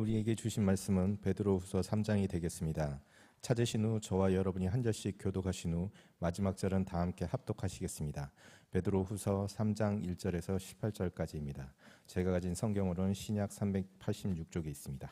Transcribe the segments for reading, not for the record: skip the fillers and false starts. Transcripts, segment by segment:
우리에게 주신 말씀은 베드로후서 3장이 되겠습니다. 찾으신 후 저와 여러분이 한 절씩 교독하신 후 마지막 절은 다 함께 합독하시겠습니다. 베드로후서 3장 1절에서 18절까지입니다. 제가 가진 성경으로는 신약 386쪽에 있습니다.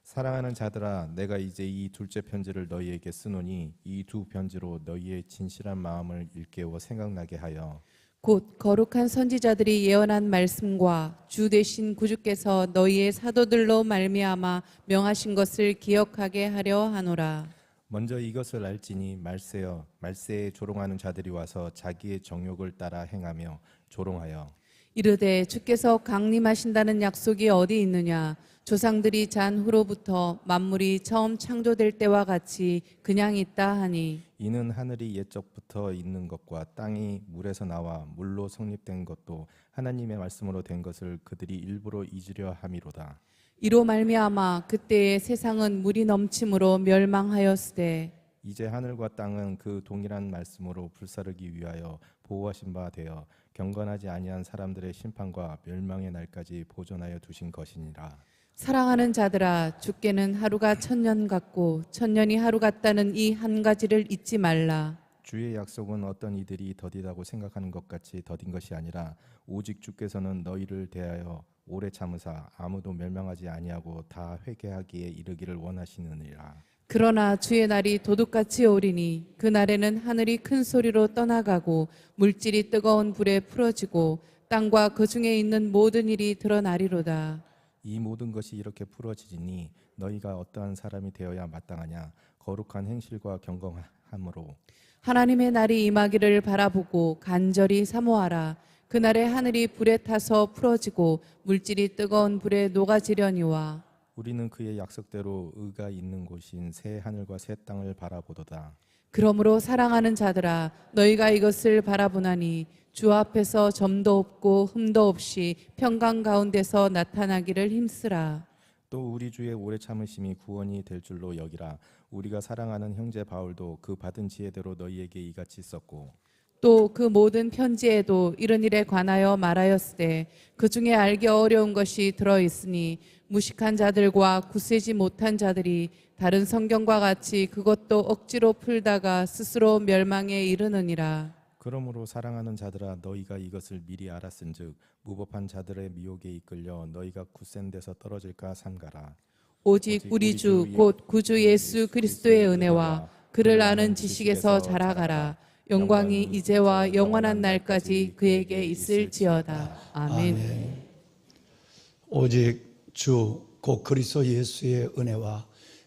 사랑하는 자들아, 내가 이제 이 둘째 편지를 너희에게 쓰노니 이 두 편지로 너희의 진실한 마음을 일깨워 생각나게 하여 곧 거룩한 선지자들이 예언한 말씀과 주 되신 구주께서 너희의 사도들로 말미암아 명하신 것을 기억하게 하려 하노라. 먼저 이것을 알지니 말세에 조롱하는 자들이 와서 자기의 정욕을 따라 행하며 조롱하여 이르되 주께서 강림하신다는 약속이 어디 있느냐? 조상들이 잔 후로부터 만물이 처음 창조될 때와 같이 그냥 있다 하니 이는 하늘이 옛적부터 있는 것과 땅이 물에서 나와 물로 성립된 것도 하나님의 말씀으로 된 것을 그들이 일부러 잊으려 함이로다. 이로 말미암아 그때의 세상은 물이 넘침으로 멸망하였으되 이제 하늘과 땅은 그 동일한 말씀으로 불사르기 위하여 보호하신 바 되어 경건하지 아니한 사람들의 심판과 멸망의 날까지 보존하여 두신 것이니라. 사랑하는 자들아, 주께는 하루가 천년 같고 천년이 하루 같다는 이 한 가지를 잊지 말라. 주의 약속은 어떤 이들이 더디다고 생각하는 것 같이 더딘 것이 아니라 오직 주께서는 너희를 대하여 오래 참으사 아무도 멸망하지 아니하고 다 회개하기에 이르기를 원하시느니라. 그러나 주의 날이 도둑같이 오리니 그 날에는 하늘이 큰 소리로 떠나가고 물질이 뜨거운 불에 풀어지고 땅과 그 중에 있는 모든 일이 드러나리로다. 이 모든 것이 이렇게 풀어지니 너희가 어떠한 사람이 되어야 마땅하냐? 거룩한 행실과 경건함으로 하나님의 날이 임하기를 바라보고 간절히 사모하라. 그날에 하늘이 불에 타서 풀어지고 물질이 뜨거운 불에 녹아지려니와 우리는 그의 약속대로 의가 있는 곳인 새 하늘과 새 땅을 바라보도다. 그러므로 사랑하는 자들아, 너희가 이것을 바라보나니 주 앞에서 점도 없고 흠도 없이 평강 가운데서 나타나기를 힘쓰라. 또 우리 주의 오래 참으심이 구원이 될 줄로 여기라. 우리가 사랑하는 형제 바울도 그 받은 지혜대로 너희에게 이같이 썼고 또 그 모든 편지에도 이런 일에 관하여 말하였으되 그 중에 알기 어려운 것이 들어있으니 무식한 자들과 굳세지 못한 자들이 다른 성경과 같이 그것도 억지로 풀다가 스스로 멸망에 이르느니라. 그러므로 사랑하는 자들아, 너희가 이것을 미리 알았은즉 무법한 자들의 미혹에 이끌려 너희가 굳센 데서 떨어질까 삼가라. 오직 우리 주 곧 구주 예수 그리스도의 은혜와 그를 아는 지식에서 자라가라. 영광이 이제와 영원한 날까지 그에게 있을지어다. 아멘. 오직 주 곧 그리스도 예수의 은혜와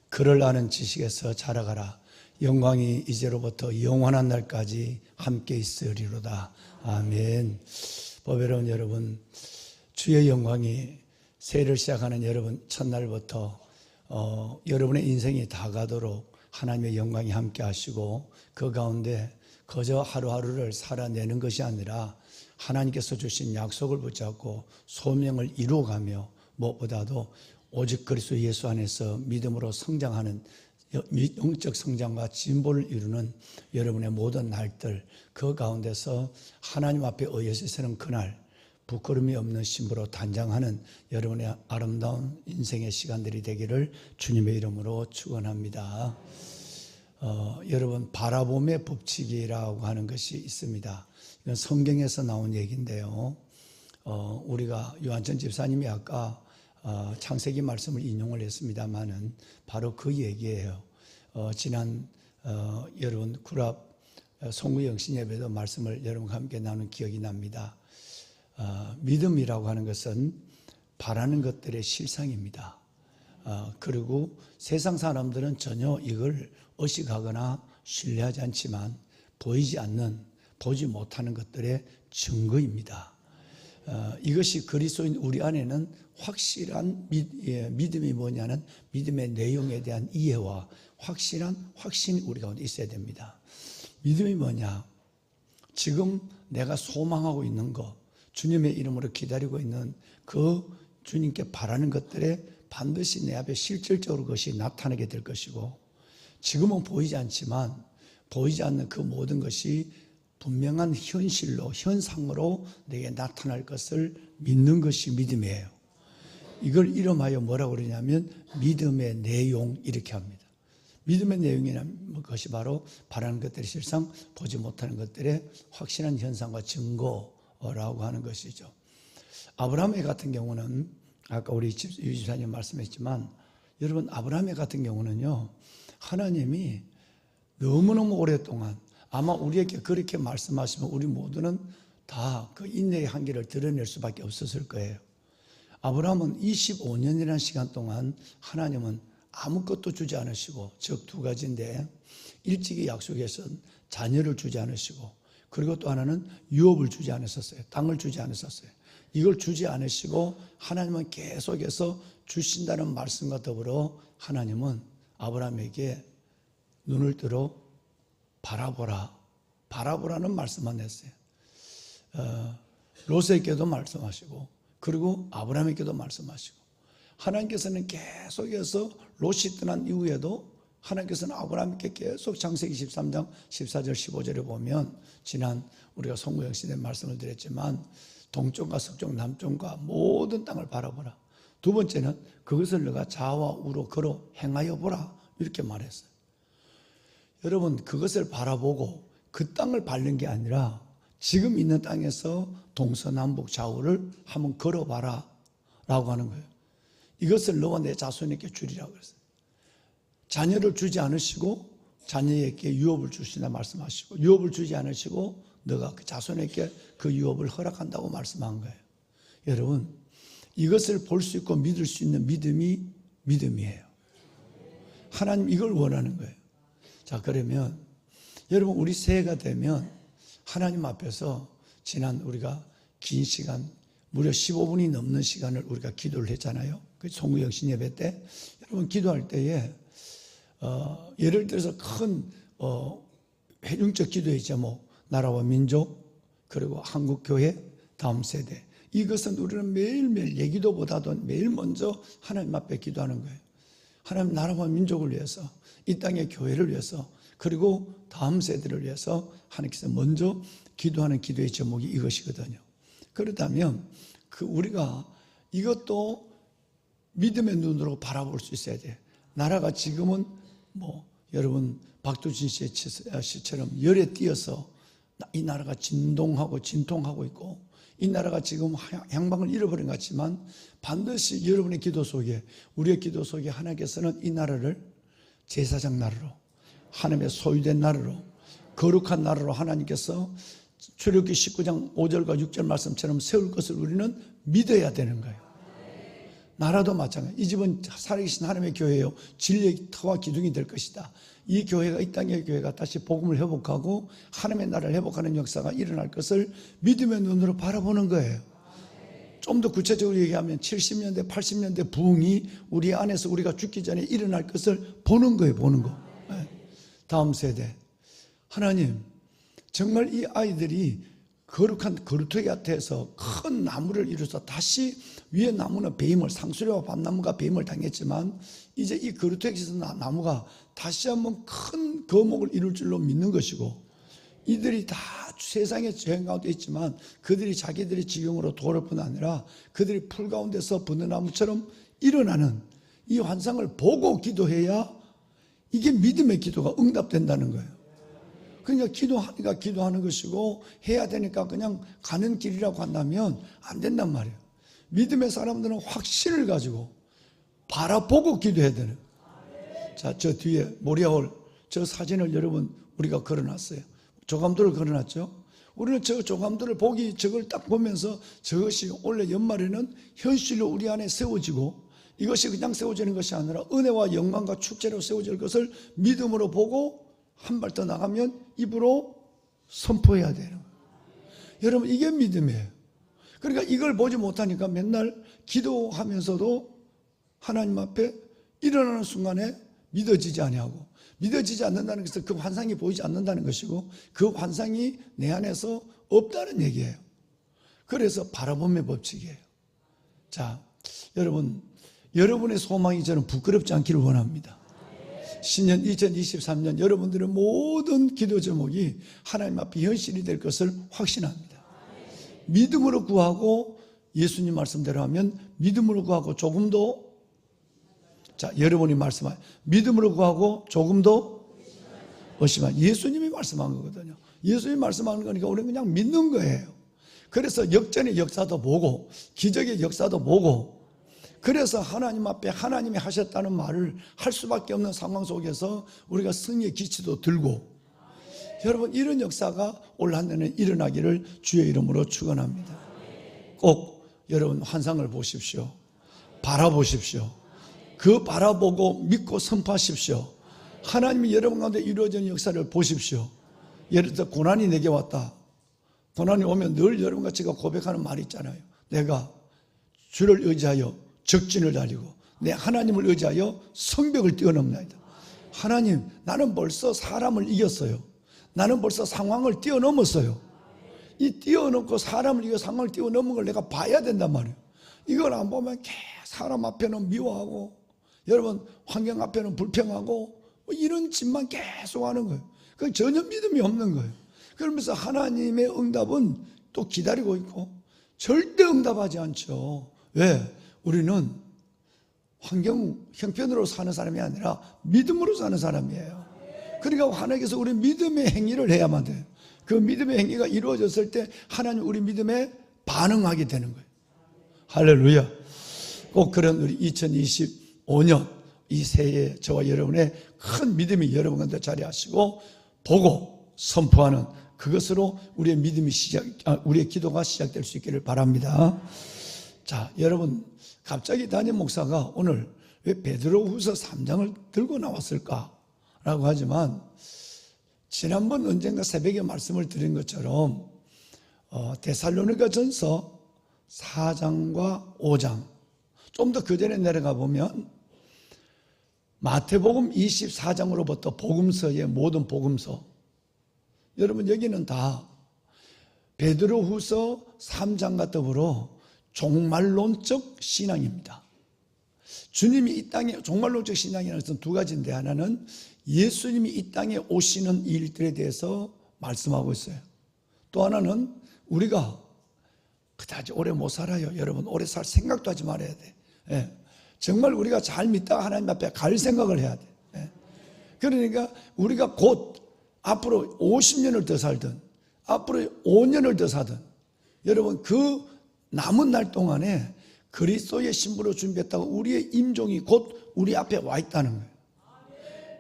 그를 아는 지식에서 자라가라. 영광이 이제로부터 영원한 날까지 함께 있으리로다. 아멘. 보배로운 여러분, 주의 영광이 새해를 시작하는 여러분 첫날부터 여러분의 인생이 다 가도록 하나님의 영광이 함께 하시고 그 가운데 그저 하루하루를 살아내는 것이 아니라 하나님께서 주신 약속을 붙잡고 소명을 이루어가며 무엇보다도 오직 그리스도 예수 안에서 믿음으로 성장하는 영적 성장과 진보를 이루는 여러분의 모든 날들, 그 가운데서 하나님 앞에 의해서 서는 그날 부끄러움이 없는 신부로 단장하는 여러분의 아름다운 인생의 시간들이 되기를 주님의 이름으로 축원합니다. 여러분, 바라봄의 법칙이라고 하는 것이 있습니다. 이건 성경에서 나온 얘기인데요. 우리가 요한천 집사님이 아까 창세기 말씀을 인용을 했습니다만은 바로 그 얘기예요. 지난 여러분 구랍 송구 영신 예배도 말씀을 여러분과 함께 나눈 기억이 납니다. 믿음이라고 하는 것은 바라는 것들의 실상입니다. 그리고 세상 사람들은 전혀 이걸 의식하거나 신뢰하지 않지만 보지 못하는 것들의 증거입니다. 이것이 그리스도인 우리 안에는 확실한 믿음이 뭐냐는 믿음의 내용에 대한 이해와 확실한 확신이 우리 가운데 있어야 됩니다. 믿음이 뭐냐? 지금 내가 소망하고 있는 것, 주님의 이름으로 기다리고 있는 그 주님께 바라는 것들에 반드시 내 앞에 실질적으로 그것이 나타나게 될 것이고, 지금은 보이지 않지만 보이지 않는 그 모든 것이 분명한 현실로, 현상으로 내게 나타날 것을 믿는 것이 믿음이에요. 이걸 이름하여 뭐라고 그러냐면 믿음의 내용 이렇게 합니다. 믿음의 내용이라는 것이 바로 바라는 것들이 실상 보지 못하는 것들의 확실한 현상과 증거라고 하는 것이죠. 아브라함의 같은 경우는 아까 우리 유집사님 말씀했지만 여러분 아브라함의 같은 경우는요 하나님이 너무너무 오랫동안 아마 우리에게 그렇게 말씀하시면 우리 모두는 다 그 인내의 한계를 드러낼 수밖에 없었을 거예요. 아브라함은 25년이라는 시간 동안 하나님은 아무것도 주지 않으시고 즉 두 가지인데 일찍이 약속해선 자녀를 주지 않으시고 그리고 또 하나는 유업을 주지 않으셨어요. 땅을 주지 않으셨어요. 이걸 주지 않으시고 하나님은 계속해서 주신다는 말씀과 더불어 하나님은 아브라함에게 눈을 들어 바라보라는 말씀만 했어요. 롯에게도 말씀하시고 그리고 아브라함에게도 말씀하시고 하나님께서는 계속해서 롯이 떠난 이후에도 하나님께서는 아브라함에게 계속 창세기 13장 14절 15절에 보면 지난 우리가 송구영 시대 말씀을 드렸지만 동쪽과 서쪽 남쪽과 모든 땅을 바라보라. 두 번째는 그것을 너가 좌와 우로 걸어 행하여 보라 이렇게 말했어요. 여러분 그것을 바라보고 그 땅을 밟는 게 아니라 지금 있는 땅에서 동서남북 좌우를 한번 걸어봐라 라고 하는 거예요. 이것을 너와 내 자손에게 주리라고 그랬어요. 자녀를 주지 않으시고 자녀에게 유업을 주시나 말씀하시고 유업을 주지 않으시고 너가 그 자손에게 그 유업을 허락한다고 말씀한 거예요. 여러분 이것을 볼 수 있고 믿을 수 있는 믿음이 믿음이에요. 하나님 이걸 원하는 거예요. 자 그러면 여러분 우리 새해가 되면 하나님 앞에서 지난 우리가 긴 시간 무려 15분이 넘는 시간을 우리가 기도를 했잖아요. 그 송구영신 예배 때 여러분 기도할 때에 예를 들어서 큰 회중적 기도의 제목 나라와 민족 그리고 한국교회 다음 세대 이것은 우리는 매일매일 예기도보다도 매일 먼저 하나님 앞에 기도하는 거예요. 하나님 나라와 민족을 위해서 이 땅의 교회를 위해서 그리고 다음 세대를 위해서 하나님께서 먼저 기도하는 기도의 제목이 이것이거든요. 그렇다면 우리가 이것도 믿음의 눈으로 바라볼 수 있어야 돼요. 나라가 지금은 여러분 박두진 씨처럼 열에 띄어서 이 나라가 진통하고 있고 이 나라가 지금 향방을 잃어버린 것 같지만 반드시 여러분의 기도 속에 우리의 기도 속에 하나님께서는 이 나라를 제사장 나라로 하나님의 소유된 나라로 거룩한 나라로 하나님께서 출애굽기 19장 5절과 6절 말씀처럼 세울 것을 우리는 믿어야 되는 거예요. 나라도 마찬가지. 이 집은 살아계신 하나님의 교회예요. 진리의 터와 기둥이 될 것이다. 이 교회가 이 땅의 교회가 다시 복음을 회복하고 하나님의 나라를 회복하는 역사가 일어날 것을 믿음의 눈으로 바라보는 거예요. 좀 더 구체적으로 얘기하면 70년대 80년대 부흥이 우리 안에서 우리가 죽기 전에 일어날 것을 보는 거예요. 보는 거. 다음 세대 하나님 정말 이 아이들이 거룩한 거루터기 밭에서 큰 나무를 이루어서 다시 위에 나무는 배임을 상수리와 밤나무가 배임을 당했지만 이제 이 거루터기에서 나무가 다시 한번 큰 거목을 이룰 줄로 믿는 것이고 이들이 다 세상의 죄행 가운데 있지만 그들이 자기들의 지경으로 돌을 뿐 아니라 그들이 풀 가운데서 버느나무처럼 일어나는 이 환상을 보고 기도해야 이게 믿음의 기도가 응답된다는 거예요. 그러니까 기도하니까 기도하는 것이고 해야 되니까 그냥 가는 길이라고 한다면 안 된단 말이에요. 믿음의 사람들은 확신을 가지고 바라보고 기도해야 되는 거예요. 자, 저 뒤에 모리아홀 저 사진을 여러분 우리가 걸어놨어요. 조감도를 걸어놨죠. 우리는 저 조감도를 저걸 딱 보면서 저것이 올해 연말에는 현실로 우리 안에 세워지고 이것이 그냥 세워지는 것이 아니라 은혜와 영광과 축제로 세워질 것을 믿음으로 보고 한 발 더 나가면 입으로 선포해야 되는 거예요. 여러분 이게 믿음이에요. 그러니까 이걸 보지 못하니까 맨날 기도하면서도 하나님 앞에 일어나는 순간에 믿어지지 아니하고 믿어지지 않는다는 것은 그 환상이 보이지 않는다는 것이고 그 환상이 내 안에서 없다는 얘기예요. 그래서 바라봄의 법칙이에요. 자, 여러분의 소망이 저는 부끄럽지 않기를 원합니다. 신년 2023년 여러분들의 모든 기도 제목이 하나님 앞에 현실이 될 것을 확신합니다. 믿음으로 구하고 예수님 말씀대로 하면 믿음으로 구하고 조금 더, 자, 여러분이 말씀하세요. 믿음으로 구하고 조금 더 의심하지. 예수님이 말씀한 거거든요. 예수님이 말씀하는 거니까 우리는 그냥 믿는 거예요. 그래서 역전의 역사도 보고 기적의 역사도 보고, 그래서 하나님 앞에 하나님이 하셨다는 말을 할 수밖에 없는 상황 속에서 우리가 승리의 기치도 들고, 여러분 이런 역사가 올 한 해는 일어나기를 주의 이름으로 축원합니다. 꼭 여러분 환상을 보십시오. 바라보십시오. 그 바라보고 믿고 선포하십시오. 하나님이 여러분 가운데 이루어지는 역사를 보십시오. 예를 들어 고난이 내게 왔다. 고난이 오면 늘 여러분과 제가 고백하는 말이 있잖아요. 내가 주를 의지하여 적진을 달리고 내 하나님을 의지하여 성벽을 뛰어넘나이다. 하나님, 나는 벌써 사람을 이겼어요. 나는 벌써 상황을 뛰어넘었어요. 이 뛰어넘고 사람을 이겨 상황을 뛰어넘은 걸 내가 봐야 된단 말이에요. 이걸 안 보면 사람 앞에는 미워하고 여러분 환경 앞에는 불평하고 이런 짓만 계속 하는 거예요. 그건 전혀 믿음이 없는 거예요. 그러면서 하나님의 응답은 또 기다리고 있고 절대 응답하지 않죠. 왜? 우리는 환경 형편으로 사는 사람이 아니라 믿음으로 사는 사람이에요. 그러니까 하나님께서 우리 믿음의 행위를 해야만 돼요. 그 믿음의 행위가 이루어졌을 때 하나님 우리 믿음에 반응하게 되는 거예요. 할렐루야. 꼭 그런 우리 2025년 이 새해 저와 여러분의 큰 믿음이 여러분 가운데 자리하시고 보고 선포하는 그것으로 우리의 믿음이 우리의 기도가 시작될 수 있기를 바랍니다. 자, 여러분 갑자기 담임 목사가 오늘 왜 베드로후서 3장을 들고 나왔을까라고 하지만 지난번 언젠가 새벽에 말씀을 드린 것처럼 데살로니가전서 4장과 5장 좀 더 그 전에 내려가 보면 마태복음 24장으로부터 복음서의 모든 복음서, 여러분 여기는 다 베드로후서 3장과 더불어 종말론적 신앙입니다. 주님이 이 땅에 종말론적 신앙이라는 것은 두 가지인데, 하나는 예수님이 이 땅에 오시는 일들에 대해서 말씀하고 있어요. 또 하나는 우리가 그다지 오래 못 살아요. 여러분 오래 살 생각도 하지 말아야 돼. 예. 정말 우리가 잘 믿다가 하나님 앞에 갈 생각을 해야 돼. 예. 그러니까 우리가 곧 앞으로 50년을 더 살든 앞으로 5년을 더 사든 여러분 그 남은 날 동안에 그리스도의 신부로 준비했다고 우리의 임종이 곧 우리 앞에 와 있다는 거예요.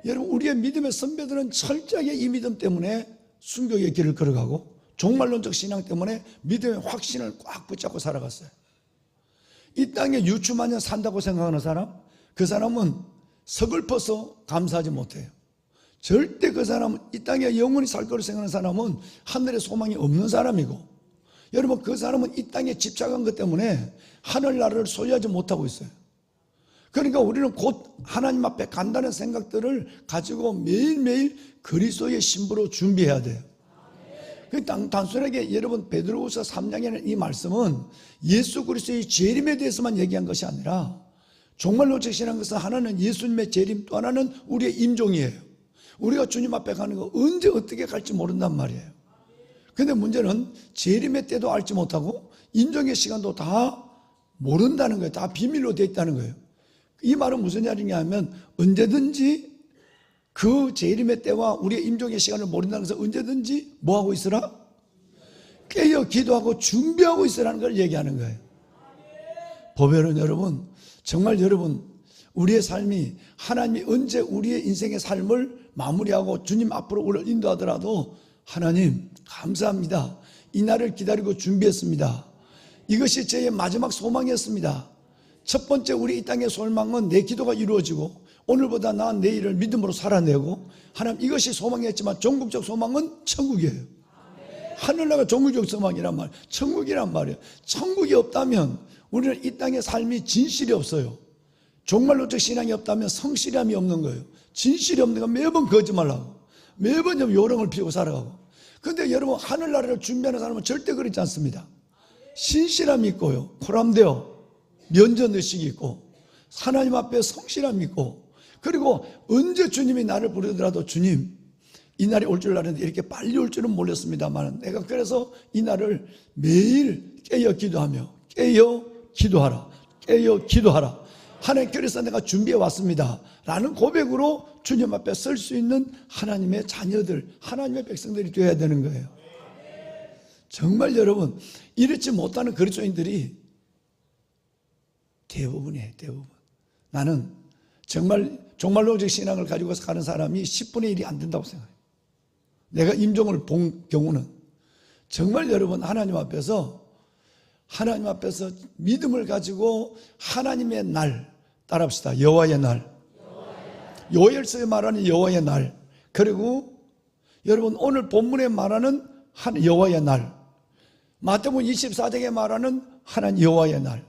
여러분 우리의 믿음의 선배들은 철저하게 이 믿음 때문에 순교의 길을 걸어가고 종말론적 신앙 때문에 믿음의 확신을 꽉 붙잡고 살아갔어요. 이 땅에 유추만년 산다고 생각하는 사람, 그 사람은 서글퍼서 감사하지 못해요. 절대 그 사람은 이 땅에 영원히 살 거를 생각하는 사람은 하늘에 소망이 없는 사람이고, 여러분 그 사람은 이 땅에 집착한 것 때문에 하늘나라를 소유하지 못하고 있어요. 그러니까 우리는 곧 하나님 앞에 간다는 생각들을 가지고 매일매일 그리스도의 신부로 준비해야 돼요. 단순하게 여러분 베드로후서 3장에는 이 말씀은 예수 그리스도의 재림에 대해서만 얘기한 것이 아니라 종말론적 신앙 것은 하나는 예수님의 재림, 또 하나는 우리의 임종이에요. 우리가 주님 앞에 가는 거 언제 어떻게 갈지 모른단 말이에요. 근데 문제는 재림의 때도 알지 못하고 임종의 시간도 다 모른다는 거예요. 다 비밀로 되어 있다는 거예요. 이 말은 무슨 말이냐 하면 언제든지 그 재림의 때와 우리의 임종의 시간을 모른다는 것은 언제든지 뭐하고 있으라? 깨어 기도하고 준비하고 있으라는 걸 얘기하는 거예요. 보면은 여러분 정말 여러분 우리의 삶이 하나님이 언제 우리의 인생의 삶을 마무리하고 주님 앞으로 우리를 인도하더라도 하나님 감사합니다. 이 날을 기다리고 준비했습니다. 이것이 제 마지막 소망이었습니다. 첫 번째 우리 이 땅의 소망은 내 기도가 이루어지고 오늘보다 나은 내일을 믿음으로 살아내고, 하나님 이것이 소망이었지만 종국적 소망은 천국이에요. 하늘나라가 종국적 소망이란 말이에요. 천국이란 말이에요. 천국이 없다면 우리는 이 땅의 삶이 진실이 없어요. 종말론적 신앙이 없다면 성실함이 없는 거예요. 진실이 없는 건 매번 거짓말하고 매번 요령을 피우고 살아가고. 그런데 여러분 하늘나라를 준비하는 사람은 절대 그렇지 않습니다. 신실함이 있고요, 보람되어 면전의식이 있고 하나님 앞에 성실함이 있고, 그리고 언제 주님이 나를 부르더라도 주님 이 날이 올 줄 알았는데 이렇게 빨리 올 줄은 몰랐습니다만 내가 그래서 이 날을 매일 깨어 기도하며 깨어 기도하라. 깨어 기도하라. 하나님, 그래서 내가 준비해 왔습니다 라는 고백으로 주님 앞에 설 수 있는 하나님의 자녀들, 하나님의 백성들이 되어야 되는 거예요. 정말 여러분, 이렇지 못하는 그리스도인들이 대부분이에요. 대부분. 나는 정말로적 신앙을 가지고 가는 사람이 10분의 1이 안 된다고 생각해요. 내가 임종을 본 경우는 정말 여러분, 하나님 앞에서 믿음을 가지고 하나님의 날 따라합시다. 여호와의 날. 요엘서에 말하는 여호와의 날, 그리고 여러분 오늘 본문에 말하는 여호와의 날, 마태복음 24장에 말하는 하나님 여호와의 날,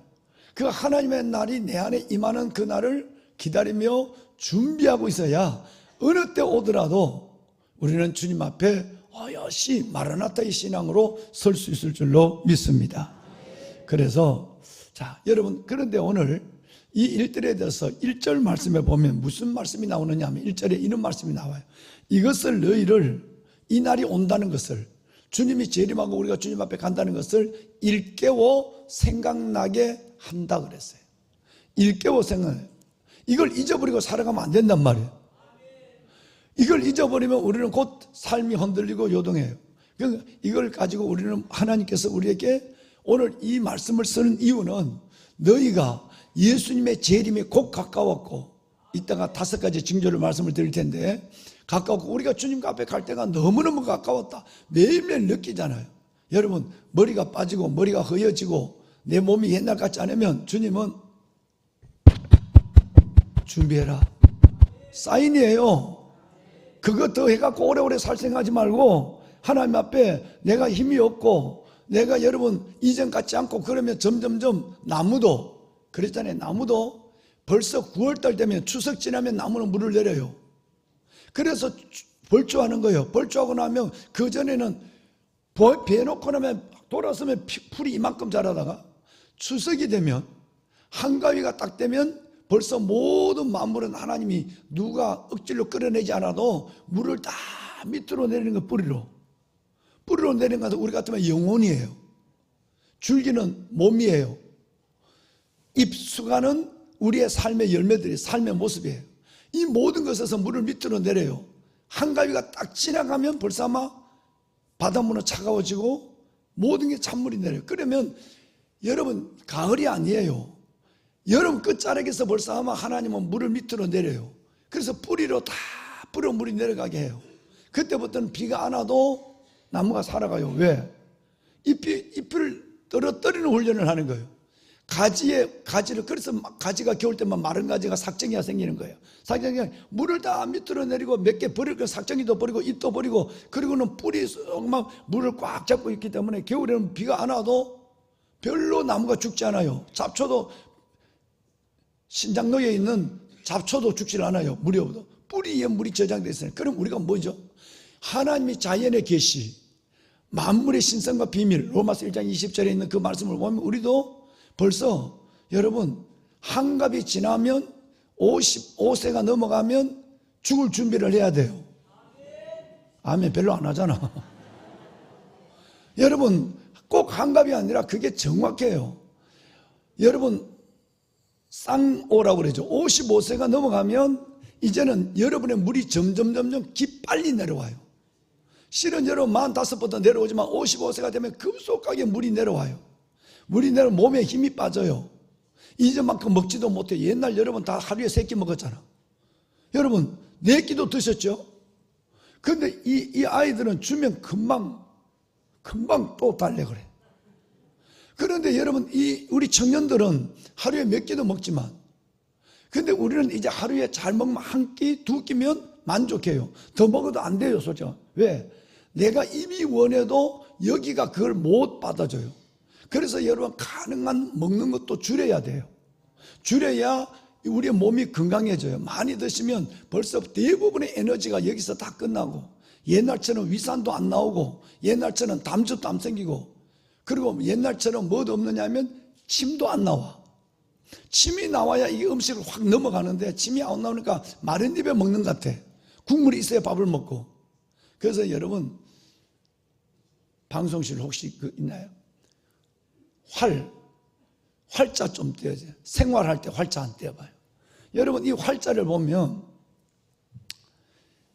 그 하나님의 날이 내 안에 임하는 그 날을 기다리며 준비하고 있어야 어느 때 오더라도 우리는 주님 앞에 어여시 마라나타의 신앙으로 설 수 있을 줄로 믿습니다. 그래서 여러분, 그런데 오늘 이 일들에 대해서 1절 말씀에 보면 무슨 말씀이 나오느냐 하면 1절에 이런 말씀이 나와요. 이것을 너희를, 이 날이 온다는 것을, 주님이 재림하고 우리가 주님 앞에 간다는 것을 일깨워 생각나게 한다 그랬어요. 일깨워 생각해. 이걸 잊어버리고 살아가면 안 된단 말이에요. 이걸 잊어버리면 우리는 곧 삶이 흔들리고 요동해요. 그러니까 이걸 가지고 우리는, 하나님께서 우리에게 오늘 이 말씀을 쓰는 이유는 너희가 예수님의 재림이 곧 가까웠고, 이따가 5가지 징조를 말씀을 드릴 텐데, 가까웠고 우리가 주님 앞에 갈 때가 너무너무 가까웠다 매일매일 느끼잖아요. 여러분, 머리가 빠지고 머리가 허여지고 내 몸이 옛날 같지 않으면 주님은 준비해라, 사인이에요. 그거 더 해갖고 오래오래 살 생각하지 말고 하나님 앞에 내가 힘이 없고 내가 여러분 이전 같지 않고 그러면 점점점 나무도 그랬잖아요. 나무도 벌써 9월달 되면 추석 지나면 나무는 물을 내려요. 그래서 벌초하는 거예요. 벌초하고 나면 그전에는 베놓고 나면 돌아서면 풀이 이만큼 자라다가 추석이 되면 한가위가 딱 되면 벌써 모든 만물은 하나님이 누가 억지로 끌어내지 않아도 물을 다 밑으로 내리는 거, 뿌리로 내리는 것은 우리 같으면 영혼이에요. 줄기는 몸이에요. 잎수가는 우리의 삶의 열매들이, 삶의 모습이에요. 이 모든 것에서 물을 밑으로 내려요. 한가위가 딱 지나가면 벌써 아마 바닷물은 차가워지고 모든 게 찬물이 내려요. 그러면 여러분, 가을이 아니에요. 여름 끝자락에서 벌써 아마 하나님은 물을 밑으로 내려요. 그래서 뿌리로 물이 내려가게 해요. 그때부터는 비가 안 와도 나무가 살아가요. 왜? 잎을 떨어뜨리는 훈련을 하는 거예요. 가지를, 그래서 가지가 겨울 때만 마른 가지가 삭정이가 생기는 거예요. 삭정이가 물을 다 밑으로 내리고 몇 개 버릴 거, 삭정이도 버리고 잎도 버리고, 그리고는 뿌리 막 물을 꽉 잡고 있기 때문에 겨울에는 비가 안 와도 별로 나무가 죽지 않아요. 잡초도, 신장로에 있는 잡초도 죽지 않아요. 물이 없어도. 뿌리 위에 물이 저장되어 있어요. 그럼 우리가 뭐죠? 하나님이 자연의 계시, 만물의 신성과 비밀, 로마서 1장 20절에 있는 그 말씀을 보면 우리도 벌써 여러분 한갑이 지나면 55세가 넘어가면 죽을 준비를 해야 돼요. 아멘. 별로 안 하잖아. 여러분, 꼭 한갑이 아니라 그게 정확해요. 여러분, 쌍오라고 그러죠. 55세가 넘어가면 이제는 여러분의 물이 점점 빨리 내려와요. 실은 여러분 45보다 내려오지만 55세가 되면 급속하게 물이 내려와요. 물이 내려오면 몸에 힘이 빠져요. 이전만큼 먹지도 못해요. 옛날 여러분 다 하루에 3끼 먹었잖아. 여러분 4끼도 드셨죠? 근데 이 아이들은 주면 금방 또 달래 그래. 그런데 여러분, 우리 청년들은 하루에 몇 끼도 먹지만, 근데 우리는 이제 하루에 잘 먹으면 1끼, 2끼면 만족해요. 더 먹어도 안 돼요, 솔직히. 왜? 내가 입이 원해도 여기가 그걸 못 받아줘요. 그래서 여러분, 가능한 먹는 것도 줄여야 돼요. 줄여야 우리의 몸이 건강해져요. 많이 드시면 벌써 대부분의 에너지가 여기서 다 끝나고, 옛날처럼 위산도 안 나오고, 옛날처럼 담즙도 안 생기고, 그리고 옛날처럼 뭐도 없느냐 하면 침도 안 나와. 침이 나와야 이 음식을 확 넘어가는데 침이 안 나오니까 마른 입에 먹는 것 같아. 국물이 있어야 밥을 먹고. 그래서 여러분, 방송실 혹시 있나요? 활, 활자 좀 떼어줘요. 생활할 때 활자 안 떼어봐요. 여러분 이 활자를 보면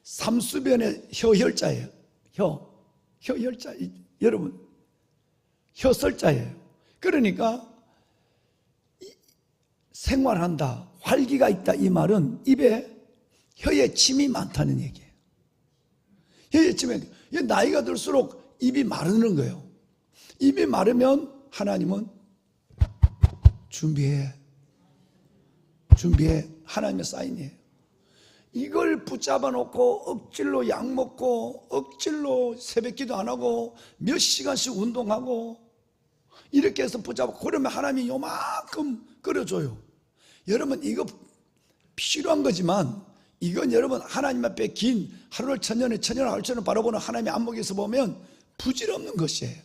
삼수변의 혀혈자예요. 혀혈자. 여러분 혀설자예요. 그러니까 생활한다, 활기가 있다, 이 말은 입에 혀에 침이 많다는 얘기예요. 혀에 침이, 나이가 들수록 입이 마르는 거예요. 입이 마르면 하나님은 준비해. 하나님의 사인이에요. 이걸 붙잡아 놓고 억질로 약 먹고 억질로 새벽기도 안 하고 몇 시간씩 운동하고 이렇게 해서 붙잡고 그러면 하나님이 요만큼 끌어줘요. 여러분 이거 필요한 거지만 이건 여러분 하나님 앞에 긴 하루를 천년을 하루처럼 바라보는 하나님의 안목에서 보면 부질없는 것이에요.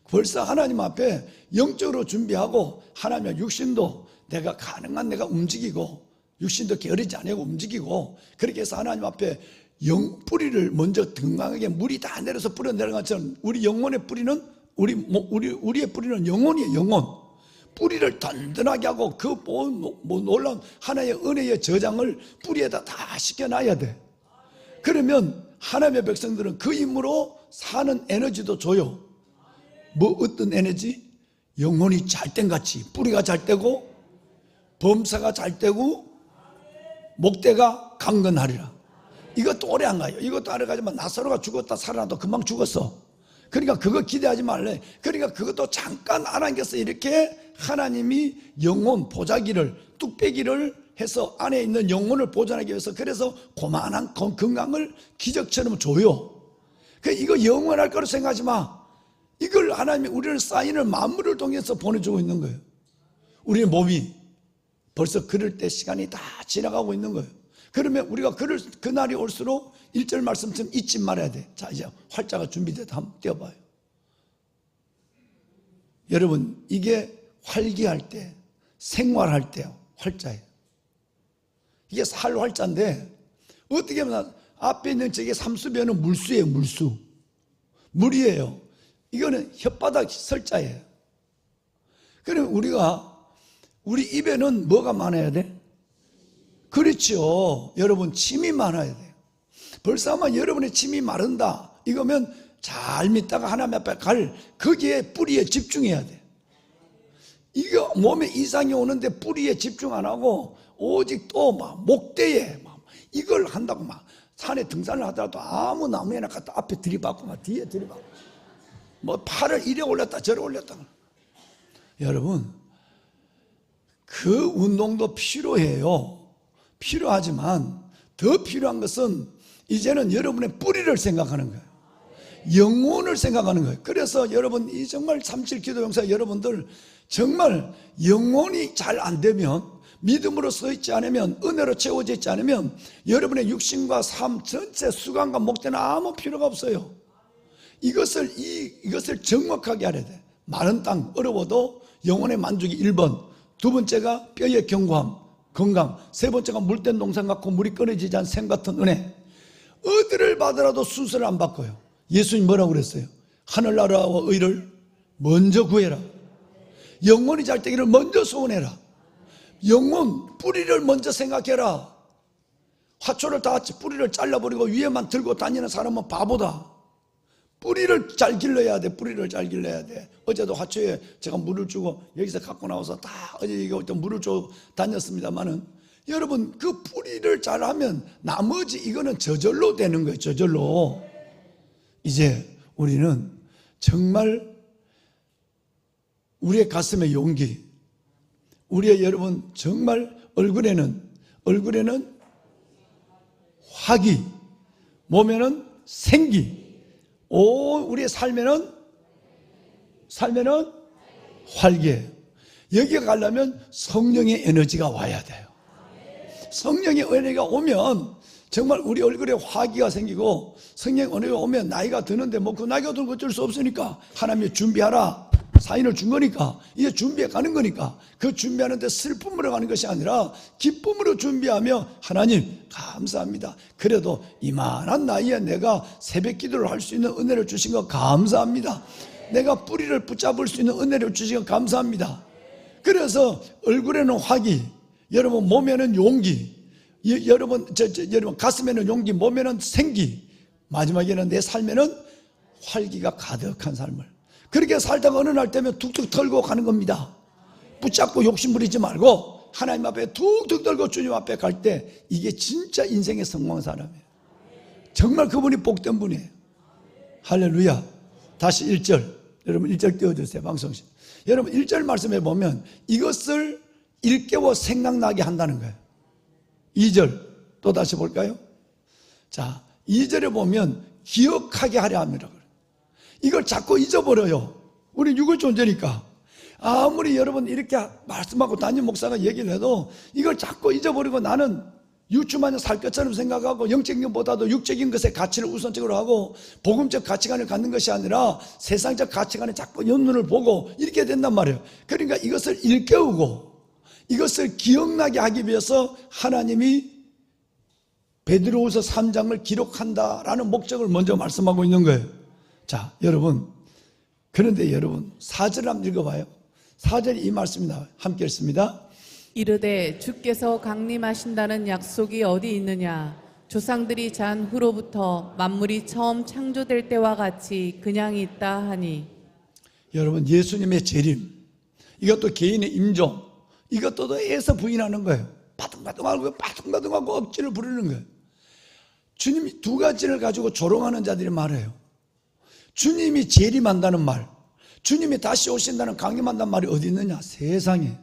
벌써 하나님 앞에 영적으로 준비하고 하나님의 육신도 내가 가능한 내가 움직이고 육신도 게으르지 않고 움직이고 그렇게 해서 하나님 앞에 뿌리를 먼저 건강하게 물이 다 내려서 뿌려 내려간 것처럼 우리 영혼의 뿌리는 우리의 뿌리는 영혼이에요. 영혼 뿌리를 든든하게 하고 그 놀라운 하나의 은혜의 저장을 뿌리에다 다 씻겨놔야 돼. 그러면 하나님의 백성들은 그 힘으로 사는 에너지도 줘요. 뭐 어떤 에너지? 영혼이 잘된 같이 뿌리가 잘 되고 범사가 잘 되고 목대가 강건하리라. 이것도 오래 안 가요. 이것도 오래 가지만 나사로가 죽었다 살아나도 금방 죽었어. 그러니까 그거 기대하지 말래. 그러니까 그것도 잠깐 하나님께서 이렇게 하나님이 영혼 보자기를 뚝배기를 해서 안에 있는 영혼을 보존하기 위해서 그래서 고만한 건강을 기적처럼 줘요. 이거 영원할 거로 생각하지 마. 이걸 하나님이 우리를 사인을 만물을 통해서 보내주고 있는 거예요. 우리의 몸이 벌써 그럴 때 시간이 다 지나가고 있는 거예요. 그러면 우리가 그날이 올수록 1절 말씀처럼 잊지 말아야 돼. 자, 이제 활자가 준비돼서 한번 띄워봐요. 여러분, 이게 활기할 때, 생활할 때 활자예요. 이게 살 활자인데, 어떻게 보면 앞에 있는 저게 삼수변은 물수예요, 물수. 물이에요. 이거는 혓바닥 설자예요. 그러면 우리 입에는 뭐가 많아야 돼? 그렇죠. 여러분, 침이 많아야 돼요. 벌써 아마 여러분의 침이 마른다. 이거면 잘 믿다가 하나님 앞에 거기에 뿌리에 집중해야 돼. 이거 몸에 이상이 오는데 뿌리에 집중 안 하고 오직 또 막 목대에 막 이걸 한다고 막 산에 등산을 하더라도 아무 나무에나 갖다 앞에 들이받고 막 뒤에 들이받고 뭐 팔을 이래 올렸다 저래 올렸다. 여러분, 그 운동도 필요해요. 필요하지만 더 필요한 것은 이제는 여러분의 뿌리를 생각하는 거예요. 영혼을 생각하는 거예요. 그래서 여러분 이 정말 37 기도 용사 여러분들 정말 영혼이 잘 안 되면 믿음으로 서 있지 않으면 은혜로 채워져 있지 않으면 여러분의 육신과 삶 전체 수강과 목대는 아무 필요가 없어요. 이것을 정확하게 알아야 돼. 마른 땅 어려워도 영혼의 만족이 1번, 두 번째가 뼈의 견고함, 건강, 세 번째가 물된 농산 같고 물이 끊어지지 않은 샘 같은 은혜. 어디를 받으라도 순서를 안 바꿔요. 예수님 뭐라고 그랬어요? 하늘나라와 의를 먼저 구해라. 영혼이 잘 되기를 먼저 소원해라. 영혼 뿌리를 먼저 생각해라. 화초를 다 뿌리를 잘라버리고 위에만 들고 다니는 사람은 바보다. 뿌리를 잘 길러야 돼. 뿌리를 잘 길러야 돼. 어제도 화초에 제가 물을 주고 여기서 갖고 나와서 다 어제 이거 물을 주고 다녔습니다만은 여러분 그 뿌리를 잘하면 나머지 이거는 저절로 되는 거예요. 저절로. 이제 우리는 정말 우리의 가슴에 용기, 우리의 여러분 정말 얼굴에는 화기, 몸에는 생기, 우리의 삶에는 활기예요. 여기에 가려면 성령의 에너지가 와야 돼요. 성령의 에너지가 오면 정말 우리 얼굴에 화기가 생기고 성령의 에너지가 오면 나이가 드는데 뭐 그 나이가 드는 거 어쩔 수 없으니까 하나님이 준비하라 사인을 준 거니까 이제 준비해 가는 거니까 그 준비하는데 슬픔으로 가는 것이 아니라 기쁨으로 준비하며 하나님 감사합니다. 그래도 이만한 나이에 내가 새벽 기도를 할 수 있는 은혜를 주신 거 감사합니다. 내가 뿌리를 붙잡을 수 있는 은혜를 주신 거 감사합니다. 그래서 얼굴에는 화기, 여러분 몸에는 용기, 여러분 가슴에는 용기, 몸에는 생기, 마지막에는 내 삶에는 활기가 가득한 삶을. 그렇게 살다가 어느 날 되면 툭툭 털고 가는 겁니다. 붙잡고 욕심 부리지 말고 하나님 앞에 툭툭 털고 주님 앞에 갈 때 이게 진짜 인생의 성공한 사람이에요. 정말 그분이 복된 분이에요. 할렐루야. 다시 1절, 여러분 1절 띄워주세요. 방송실. 여러분 1절 말씀에 보면 이것을 일깨워 생각나게 한다는 거예요. 2절 또 다시 볼까요? 자, 2절에 보면 기억하게 하려 합니다. 이걸 자꾸 잊어버려요. 우리 육을 존재니까. 아무리 여러분 이렇게 말씀하고 담임 목사가 얘기를 해도 이걸 자꾸 잊어버리고 나는 유추만을 살 것처럼 생각하고 영적인 것보다도 육적인 것의 가치를 우선적으로 하고 복음적 가치관을 갖는 것이 아니라 세상적 가치관에 자꾸 연눈을 보고 이렇게 된단 말이에요. 그러니까 이것을 일깨우고 이것을 기억나게 하기 위해서 하나님이 베드로후서 3장을 기록한다라는 목적을 먼저 말씀하고 있는 거예요. 자, 여러분, 그런데 여러분 4절 한번 읽어봐요. 4절에 이 말씀이 나와요. 함께 읽습니다. 이르되 주께서 강림하신다는 약속이 어디 있느냐? 조상들이 잔 후로부터 만물이 처음 창조될 때와 같이 그냥 있다 하니. 여러분, 예수님의 재림, 이것도 개인의 임종, 이것도 애써 부인하는 거예요. 바둥바둥하고 억지를 부르는 거예요. 주님이 두 가지를 가지고 조롱하는 자들이 말해요. 주님이 재림한다는 말, 주님이 다시 오신다는 강림한다는 말이 어디 있느냐? 세상에.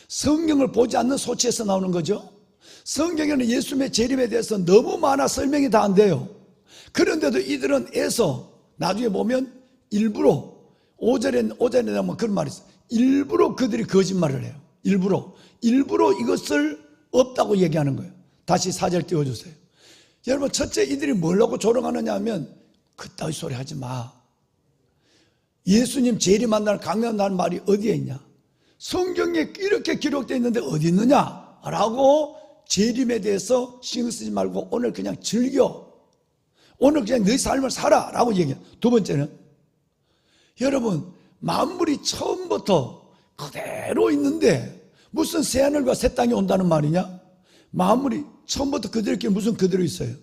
성경을 보지 않는 소치에서 나오는 거죠. 성경에는 예수님의 재림에 대해서 너무 많아 설명이 다 안 돼요. 그런데도 이들은 애써 나중에 보면 일부러 5절에 나오면 그런 말이 있어요. 일부러 그들이 거짓말을 해요. 일부러 이것을 없다고 얘기하는 거예요. 다시 4절 띄워주세요. 여러분, 첫째 이들이 뭐라고 조롱하느냐 하면 그따위 소리 하지 마. 예수님 재림한다는 강림한다는 말이 어디에 있냐? 성경에 이렇게 기록되어 있는데 어디 있느냐? 라고 재림에 대해서 신경 쓰지 말고 오늘 그냥 즐겨. 오늘 그냥 네 삶을 살아. 라고 얘기해요. 두 번째는 여러분, 만물이 처음부터 그대로 있는데 무슨 새하늘과 새 땅이 온다는 말이냐? 만물이 처음부터 그대로끼리 무슨 그대로 있어요?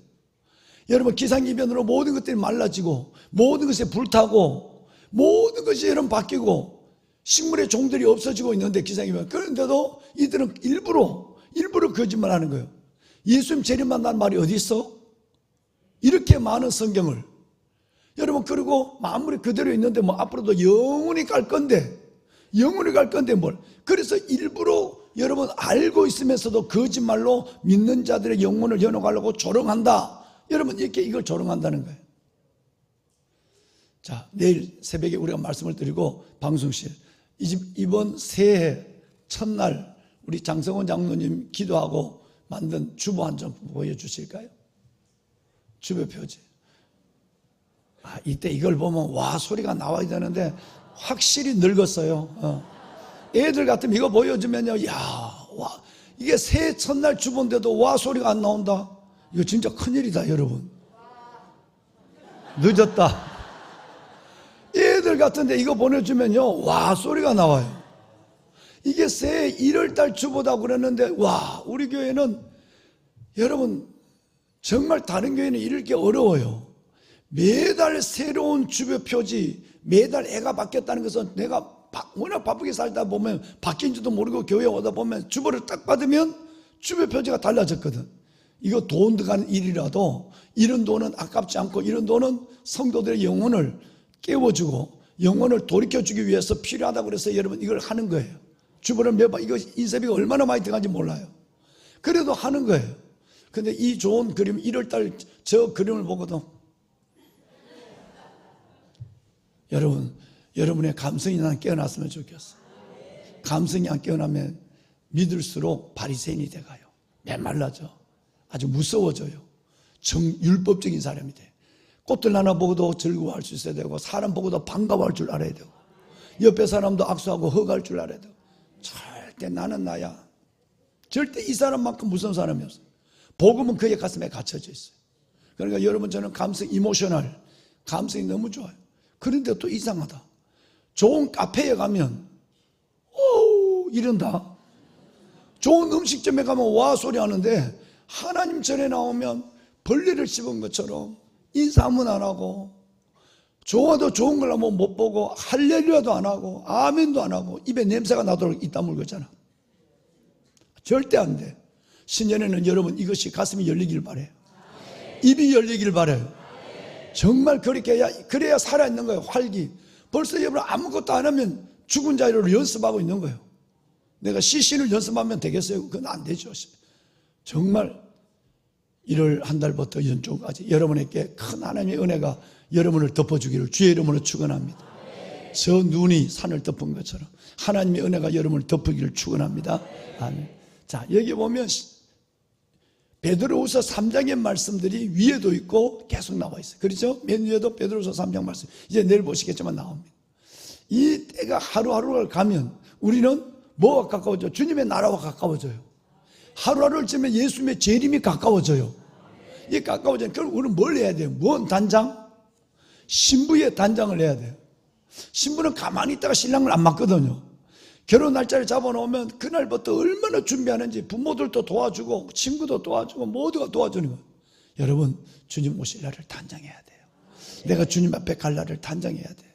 여러분, 기상이변으로 모든 것들이 말라지고 모든 것이 불타고 모든 것이 여러분 바뀌고 식물의 종들이 없어지고 있는데 기상이변. 그런데도 이들은 일부러 거짓말하는 거예요. 예수님 재림한다는 말이 어디 있어? 이렇게 많은 성경을 여러분, 그리고 만물이 그대로 있는데 뭐 앞으로도 영원히 갈 건데 뭘? 그래서 일부러 여러분 알고 있으면서도 거짓말로 믿는 자들의 영혼을 현혹하려고 조롱한다. 여러분, 이렇게 이걸 조롱한다는 거예요. 자, 내일 새벽에 우리가 말씀을 드리고 방송실 이번 새해 첫날 우리 장성원 장로님 기도하고 만든 주보 한 점 보여주실까요? 주보 표지. 이때 이걸 보면 와 소리가 나와야 되는데 확실히 늙었어요. 애들 같으면 이거 보여주면요, 와 이게 새해 첫날 주보인데도 와 소리가 안 나온다. 이거 진짜 큰일이다, 여러분. 늦었다. 애들 같은데 이거 보내주면요, 와 소리가 나와요. 이게 새해 1월달 주보다고 그랬는데 와, 우리 교회는 여러분 정말 다른 교회는 이렇게 어려워요. 매달 새로운 주보 표지, 매달 애가 바뀌었다는 것은 내가 워낙 바쁘게 살다 보면 바뀐지도 모르고 교회에 오다 보면 주보를 딱 받으면 주보 표지가 달라졌거든. 이거 돈 들어가는 일이라도 이런 돈은 아깝지 않고 이런 돈은 성도들의 영혼을 깨워주고 영혼을 돌이켜주기 위해서 필요하다고 그래서 여러분 이걸 하는 거예요. 주보를 매번 이거 인쇄비가 얼마나 많이 들어가는지 몰라요. 그래도 하는 거예요. 근데 이 좋은 그림 1월달 저 그림을 보고도 여러분의 감성이 난 깨어났으면 좋겠어. 감성이 안 깨어나면 믿을수록 바리새인이 돼가요. 메말라져. 아주 무서워져요. 율법적인 사람이 돼. 꽃들 하나 보고도 즐거워할 수 있어야 되고 사람 보고도 반가워할 줄 알아야 되고 옆에 사람도 악수하고 허가할 줄 알아야 되고 절대 나는 나야. 절대 이 사람만큼 무서운 사람이 없어요. 복음은 그의 가슴에 갇혀져 있어요. 그러니까 여러분, 저는 감성, 이모셔널 감성이 너무 좋아요. 그런데 또 이상하다. 좋은 카페에 가면 이런다. 좋은 음식점에 가면 와 소리 하는데 하나님 전에 나오면 벌레를 씹은 것처럼 인사 한번 안 하고, 좋아도 좋은 걸 한번 못 보고, 할렐루야도 안 하고, 아멘도 안 하고, 입에 냄새가 나도록 입 다물고 있잖아. 절대 안 돼. 신년에는 여러분 이것이 가슴이 열리길 바래요. 입이 열리길 바래요. 정말 그렇게 그래야 살아있는 거예요. 활기. 벌써 여러분 아무것도 안 하면 죽은 자리로 연습하고 있는 거예요. 내가 시신을 연습하면 되겠어요? 그건 안 되죠. 정말 1월 한 달부터 연초까지 여러분에게 큰 하나님의 은혜가 여러분을 덮어주기를 주의 이름으로 축원합니다. 저 눈이 산을 덮은 것처럼 하나님의 은혜가 여러분을 덮으기를 축원합니다. 아멘. 자, 여기 보면 베드로후서 3장의 말씀들이 위에도 있고 계속 나와 있어요. 그렇죠? 맨 위에도 베드로후서 3장 말씀, 이제 내일 보시겠지만 나옵니다. 이 때가 하루하루를 가면 우리는 뭐가 가까워져요? 주님의 나라와 가까워져요. 하루하루를 지면 예수님의 재림이 가까워져요. 이 가까워지면 그럼 우리는 뭘 해야 돼요? 뭔 단장? 신부의 단장을 해야 돼요. 신부는 가만히 있다가 신랑을 안 맞거든요. 결혼 날짜를 잡아놓으면 그날부터 얼마나 준비하는지 부모들도 도와주고 친구도 도와주고 모두가 도와주는 거예요. 여러분, 주님 오실 날을 단장해야 돼요. 내가 주님 앞에 갈 날을 단장해야 돼요.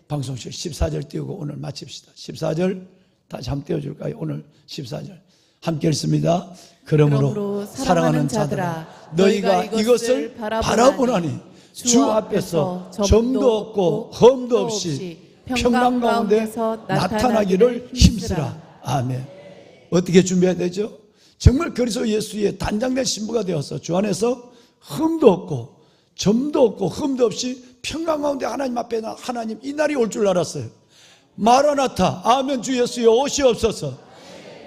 방송실 14절 띄우고 오늘 마칩시다. 14절 다시 한번 띄워줄까요? 오늘 14절 함께 읽습니다. 그러므로 사랑하는 자들아, 너희가 이것을 바라보나니 주 앞에서 점도 없고 흠도 없이 평강 가운데서 나타나기를 힘쓰라. 아멘. 어떻게 준비해야 되죠? 정말 그리스도 예수의 단장된 신부가 되어서 주 안에서 흠도 없고 점도 없고 흠도 없이 평강 가운데 하나님 앞에 하나님 이 날이 올 줄 알았어요. 마라나타, 아멘. 주 예수여 오시옵소서.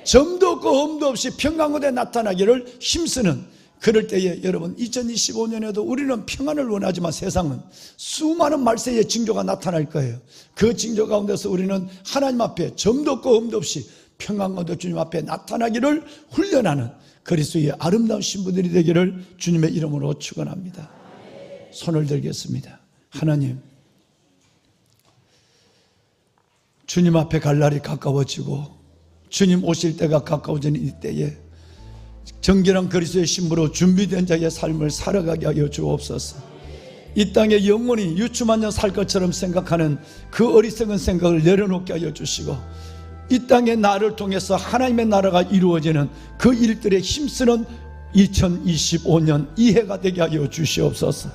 점도 없고 흠도 없이 평강 가운데 나타나기를 힘쓰는, 그럴 때에 여러분 2025년에도 우리는 평안을 원하지만 세상은 수많은 말세의 징조가 나타날 거예요. 그 징조 가운데서 우리는 하나님 앞에 점도 없고 흠도 없이 평안 가운데 주님 앞에 나타나기를 훈련하는 그리스도의 아름다운 신부들이 되기를 주님의 이름으로 축원합니다. 손을 들겠습니다. 하나님, 주님 앞에 갈 날이 가까워지고 주님 오실 때가 가까워지는 이 때에 정결한 그리스도의 신부로 준비된 자의 삶을 살아가게 하여 주옵소서. 이 땅에 영원히 유추만 년 살 것처럼 생각하는 그 어리석은 생각을 내려놓게 하여 주시고, 이 땅의 나를 통해서 하나님의 나라가 이루어지는 그 일들에 힘쓰는 2025년 이해가 되게 하여 주시옵소서.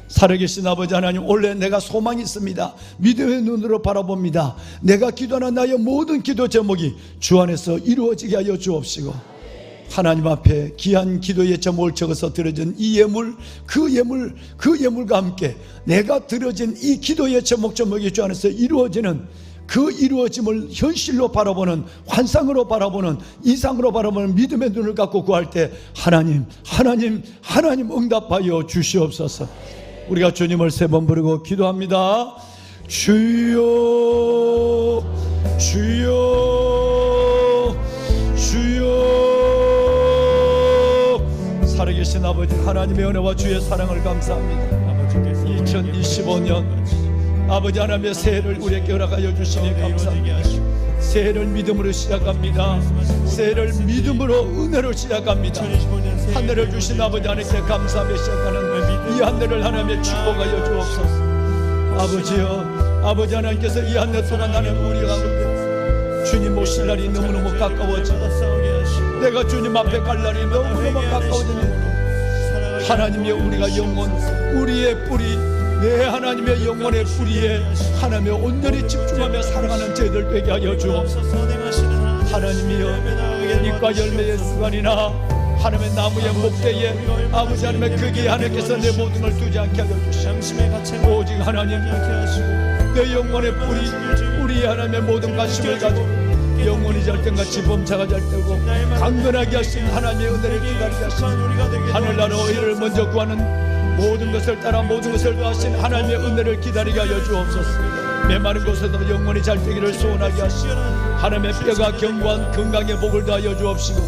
살아계신 아버지 하나님, 원래 내가 소망이 있습니다. 믿음의 눈으로 바라봅니다. 내가 기도하는 나의 모든 기도 제목이 주 안에서 이루어지게 하여 주옵시고, 하나님 앞에 귀한 기도의 제목을 적어서 드려진 이 예물, 그 예물과 함께 내가 드려진 이 기도의 제목이 주 안에서 이루어지는 그 이루어짐을 현실로 바라보는, 환상으로 바라보는, 이상으로 바라보는 믿음의 눈을 갖고 구할 때 하나님 응답하여 주시옵소서. 우리가 주님을 세 번 부르고 기도합니다. 주여 주여 주여. 살아계신 아버지 하나님의 은혜와 주의 사랑을 감사합니다. 2025년 아버지 하나님의 새해를 우리에게 허락하여 주시니 감사합니다. 새해를 믿음으로 시작합니다. 새해를 믿음으로 은혜로 시작합니다. 한 해를 주신 아버지 하나님께 감사하며 시작하는 이 한 해를 하나님의 축복하여 주옵소서. 아버지여, 아버지 하나님께서 이 한 해 동안 나는 우리가 주님 오실 날이 너무너무 가까워져 내가 주님 앞에 갈 날이 너무너무 가까워지는 하나님의 우리가 영원, 우리의 뿌리, 내 하나님의 영혼의 뿌리에 하나님의 온전히 집중하며 살아가는 저희들 되게 하여 주옵소서. 하나님이여, 잎과 열매의 수간이나 하나님의 나무의 목대에 아버지 하나님의 거기에 하나님께서 내 모든 걸 두지 않게 하여 주시옵소서. 오직 하나님, 내 영혼의 뿌리, 우리 하나님의 모든 관심을 가지고 영혼이 잘 때가 지범차가 잘 때고 강건하게 하신 하나님의 은혜를 기다리게 하신 하늘나라 의를 먼저 구하는 모든 것을 따라 모든 것을 더하신 하나님의 은혜를 기다리게 하여 주옵소서. 메마른 곳에도 영혼이 잘 되기를 소원하게 하시고 하나님의 뼈가 견고한 건강의 복을 더하여 주옵시고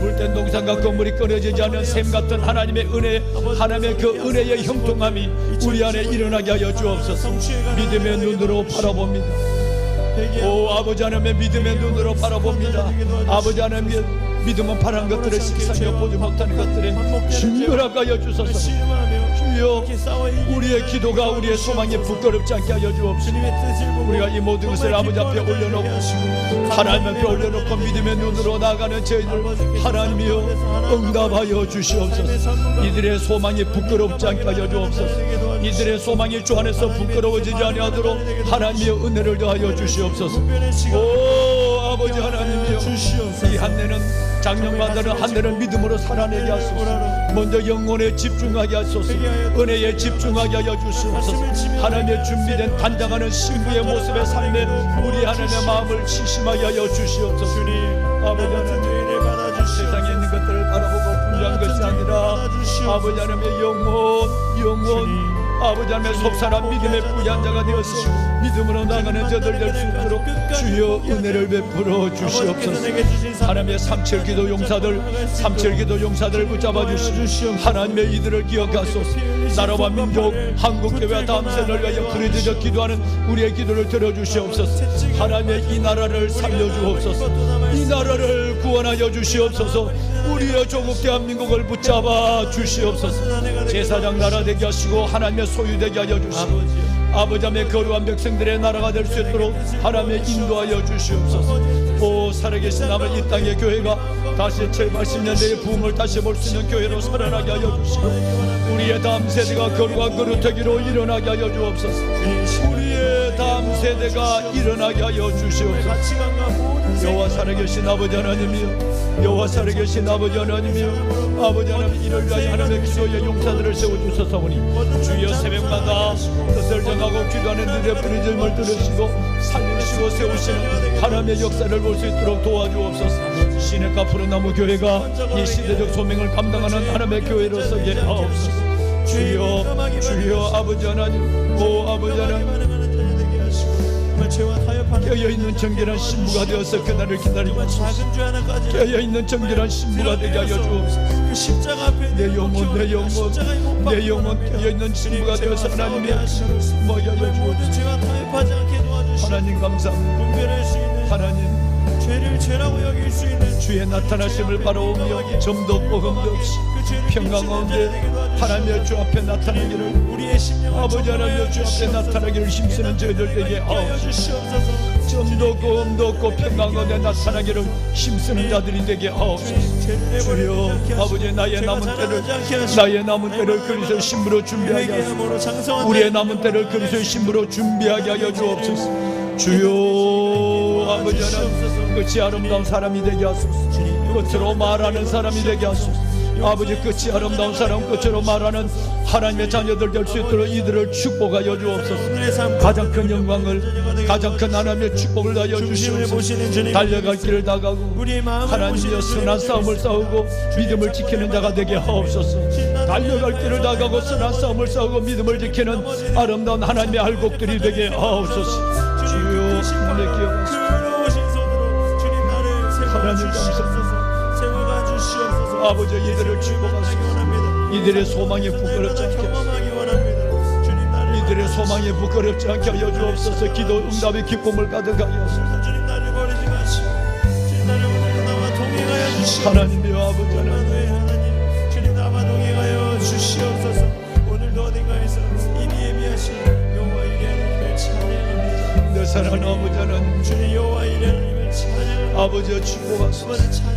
물된 동산과 건물이 끊어지지 않은 샘 같은 하나님의 은혜, 하나님의 그 은혜의 형통함이 우리 안에 일어나게 하여 주옵소서. 믿음의 눈으로 바라봅니다. 오 아버지 하나님의 믿음의 눈으로 바라봅니다. 아버지 하나님의 믿음은 바란 것들을 식상여 보지 못하는 것들에 증거하여 주소서. 주여 우리의 기도가 우리의 소망이 부끄럽지 않게 하여 주옵소서. 우리가 이 모든 것을 아버지 앞에 올려놓고 하나님 앞에 올려놓고 믿음의 눈으로 나아가는 저희들 하나님이여 응답하여 주시옵소서. 이들의 소망이 부끄럽지 않게 하여 주옵소서. 이들의 소망이 주 안에서 부끄러워지지 아니하도록 하나님이여 은혜를 더하여 주시옵소서. 오 아버지 하나님이여 이 한내는 장령받는 한내는 믿음으로 살아내게 하소서. 먼저 영혼에 집중하게 하소서. 은혜에 집중하게 하여 주시옵소서. 하나님의 준비된 단장하는 신부의 모습의 삶에 우리 하나님의 마음을 시심하게 하여 주시옵소서. 아버지 하나님 세상에 있는 것들을 바라보고 분주한 것이 아니라 아버지 하나님의 영혼 아버지 하나님의 속사람 믿음의 부유한 자가 되어서 믿음으로 나가는 저들 될 수 있도록 주여 은혜를 베풀어 주시옵소서. 하나님의 삼칠기도 용사들 붙잡아 주시고 하나님의 이들을 기억하소서. 나라와 민족 한국교회와 다음 세대를 위하여 부르짖어 기도하는 우리의 기도를 들어주시옵소서. 하나님의 이 나라를 살려주옵소서. 이 나라를 구원하여 주시옵소서. 우리의 조국 대한민국을 붙잡아 주시옵소서. 제사장 나라 되게 하시고 하나님의 소유되게 하여 주시고 아버지 하나님의 거룩한 백성들의 나라가 될 수 있도록 하나님의 인도하여 주시옵소서. 오 살아계신 남은 이 땅의 교회가 다시 80년대의 부흥을 다시 볼 수 있는 교회로 살아나게 하여 주시고 우리의 다음 세대가 거룩한 그루터기로 일어나게 하여 주옵소서. 우리의 다음 세대가 일어나게 하여 주시옵소서. 여호와 살아계신 아버지 하나님이여 여호와 살아계신 아버지 하나님이여 아버지 하나님 이를 위하여 하나님의 기도의 용사들을 세워주셨사오니 주여 새벽마다 뜻을 정하고 기도하는 이들의 부르짖음을 들으시고 살리시고 세우시는 하나님의 역사를 볼 수 있도록 도와주옵소서. 시냇가 푸른나무 교회가 이 시대적 소명을 감당하는 하나님의 교회로 서게 하옵소서. 주여 아버지 하나님 오 아버지 하나님 깨어있는 정결한 신부가 되어서 그날을 기다리고 깨어있는 정결한 신부가 되게 하여 주옵소서. 내 영혼 깨어있는 신부가 되어서 하나님의 먹게 하여 주옵소서. 하나님 감사합니다. 하나님 죄를 죄라고 여길 수 있는 주의 나타나심을 바라오며 점도 없고 흠도 없이 평강 가운데 하나님의 주 앞에 나타나기를 아버지 하나님의 주 앞에 나타나기를 힘쓰는 저희들 되게 하옵소서. 점도 없고 흠도 없고 평강 가운데 나타나기를 힘쓰는 자들이 되게 하옵소서. 주여 아버지 나의 남은 때를 그리스도의 신부로 준비하게 하소서. 우리의 남은 때를 그리스도의 신부로 준비하게 하여 주옵소서. 주여 아버지 하나님 끝이 아름다운 사람이 되게 하소서. 끝으로 말하는 사람이 되게 하소서. 아버지 끝이 아름다운 사람 끝으로 말하는 하나님의 자녀들 될 수 있도록 이들을 축복하여 주옵소서. 가장 큰 영광을 가장 큰 하나님의 축복을 하여 주시옵소서. 달려갈 길을 나가고 하나님의 선한 싸움을 싸우고 믿음을 지키는 자가 되게 하옵소서. 달려갈 길을 나가고 선한 싸움을 싸우고 믿음을 지키는 아름다운 하나님의 알곡들이 되게 하옵소서. 주여 나의 기억 하나님 감사합니다. 세워가 주시옵소서. 아버지 이들을 축복하소서. 이들의 소망이 부끄럽지 않게 이들의 소망이 부끄럽지 않게 하여 주옵소서. 기도 응답의 기쁨을 가득하게 하소서. 주님 나를 버리지 마시고 주님 나를 오늘 나와 동행하여 주시옵소서. 하나님이여 아버지 하나님 주님 나와 동행하여 주시옵소서. 오늘도 어딘가에서 이미 예비하신 여호와 이레 하나님을 찬양합니다. 내 사랑하는 아버지 하나님 주님 여호와 이레 하나님을 찬양합니다. 아버지여 축복하소서.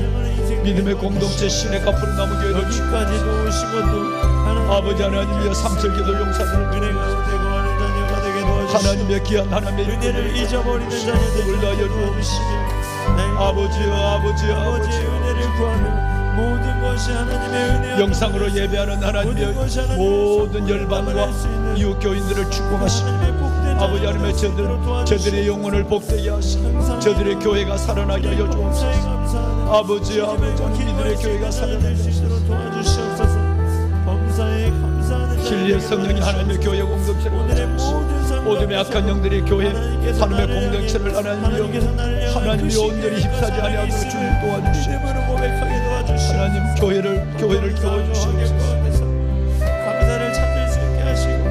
믿음의 공동체 시냇가 푸른나무 교회를 여기까지 도우신 것도 아버지 하나님이여 삼철기도 용사들을 은혜가 되고 하는 자녀가 되게 도와주시고 하나님의 귀한 하나님의 은혜를 잊어버리는 자녀들 다여 주옵시며 아버지여 은혜를 구하며 모든 것이 하나님의 은혜와 영상으로 예배하는 하나님의 모든 열방과 이웃 교인들을 축복하시며 아버지 하나님의 저들의 영혼을 복되게 하시고 저들의 교회가 살아나게 하여 주옵소서. 아버지 이들의 교회가 살아나게 하소서. 도와주시옵소서. 범사에 감사하는 진리의 성령이 하나님의 교회 공동체를 모든 악한 영들이 교회 하나님의 공동체를 하나님이 온전히 휩싸지 아니하도록 주님 도와주시옵소서. 하나님 교회를 키워주시옵소서. 감사를 찾을 수 있게 하시고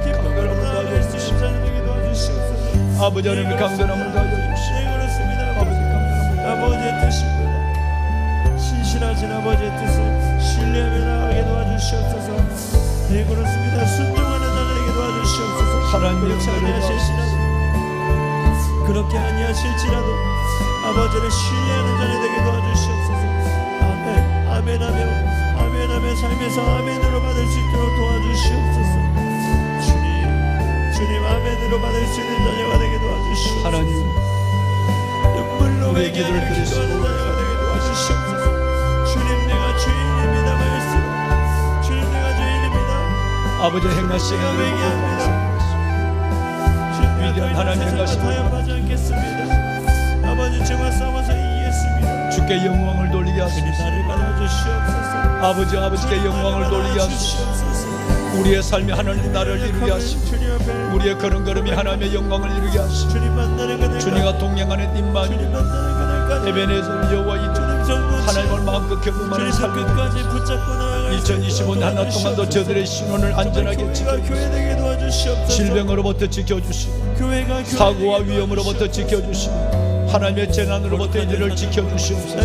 기쁨을 나눌 수 있는 자녀에게 도와주시옵소서. 아버지 하나님의 강건함을 가져 주시고 네, 그렇습니다. 아버지 강건함을 아버지의 뜻입니다. 신실하신 아버지의 뜻을 신뢰하며 나가게 도와주시옵소서. 네, 그렇습니다. 순종하는 자들에게 도와주시옵소서. 하나님 그렇지 아니하실지라도 그렇게 아니하실지라도 아버지를 신뢰하는 자들에게 도와주시옵소서. 아멘, 아멘하며 아멘하며 삶에서 아멘으로 받을 수 있도록 도와주시옵소서. 주님 아멘으로 받을 수 있는 자녀가 되게 도와주시옵소서. 하나님 눈물로 우리의 회개하는 기도를 들으시고 기도하는 자녀가 되게 도와주시옵소서. 주님 내가 죄인입니다 말씀. 주님 내가 죄인입니다. 아버지 행하시는 제가 일을 회개합니다. 위대한 하나님 행하시는 타협하지 않겠습니다. 아버지 죄와 싸워서 이기겠습니다. 주께 영광을 돌리게 하소서. 나를 받아주시옵소서. 아버지께 영광을 돌리게 하소서. 우리의 삶이 하나님 나를 이루게 하시고 주님 앞에 우리의 걸음걸음이 하나님의 영광을 이루게 하시고 주님 만나는 그날까지 주님과 동행하는 입만 주님 만나는 그날까지 에베네zer 여호와 이름 주님 전부 하나님을 마음껏 경험하는 주님 삶이 끝까지 붙잡고 나아갈 2025년 한 해 동안도 저들의 신혼을 안전하게 교회가 지켜주시고 교회되게 도와주시옵소서. 질병으로부터 지켜주시고 교회가 사고와 위험으로부터 지켜주시고 하나님의 재난으로부터 이들을 지켜주시옵소서.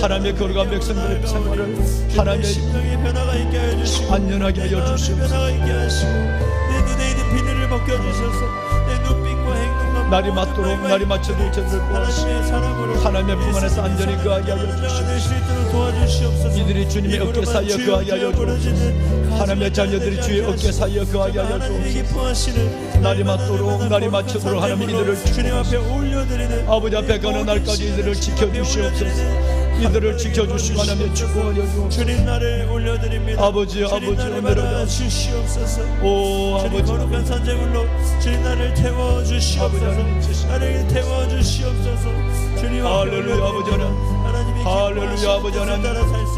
하나님의 거룩한 백성들의 생활을 하나님의 심령의 변화가 있게 하여 주시고 안전하게 하여 마음의 주시옵소서. 변화가 있게 하시고 내 눈에 있는 비늘을 벗겨주셔서 내 눈빛과 행동과 날이 맞도록 날이 맞춰도 저들을 보아시고 하나님의 사람으로 하나님의 품 안에서 안전히 거하게 하여 주시옵소서. 될수 있도록 도와주시옵소서. 이들이 주님의 어깨 사이에 거하게 하여 주옵소서. 하나님의 자녀들이 주의 어깨 사이에 거하게 하여 하나님이 주옵소서. 기뻐하시는 날이 맞도록 날이 맞추도록 하나님 이들을 주님 앞에 올려드리는 아버지 앞에 가는 날까지 이들을 지켜주시옵소서. 이들을 지켜주시고 하나님의 축복하여 주옵소서. 주님 나를 올려드립니다. 아버지 주님 나를 오늘은 받아주시옵소서. 오 주님 아버지 거룩한 산재물로 주님 나를 태워주시옵소서. 나를 태워주시옵소서. 주님 앞에 할렐루야 아버지 하나님 하나님이 할렐루야 아버지 하나님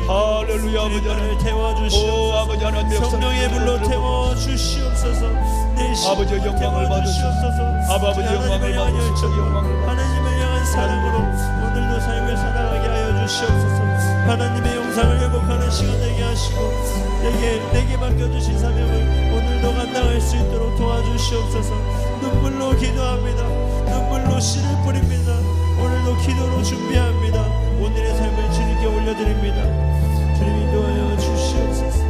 할렐루야 아버지 나를 하나님 오 태워주시옵소서. 아버지 하나님 성령의 불로 태워주시옵소서. 내 아버지 심령을 영광을 태워주시옵소서. 아버지 영광을 하나님을 향한 받으시고 열정, 영광을 하나님을 향한 사랑으로 오늘도 삶을 살아가게 하여 주시옵소서. 하나님의 영상을 회복하는 시간 되게 하시고 내게 맡겨주신 사명을 오늘도 감당할 수 있도록 도와주시옵소서. 눈물로 기도합니다. 눈물로 씨를 뿌립니다. 오늘도 기도로 준비합니다. 오늘의 삶을 주님께 올려드립니다. 주님 인도하여 주시옵소서.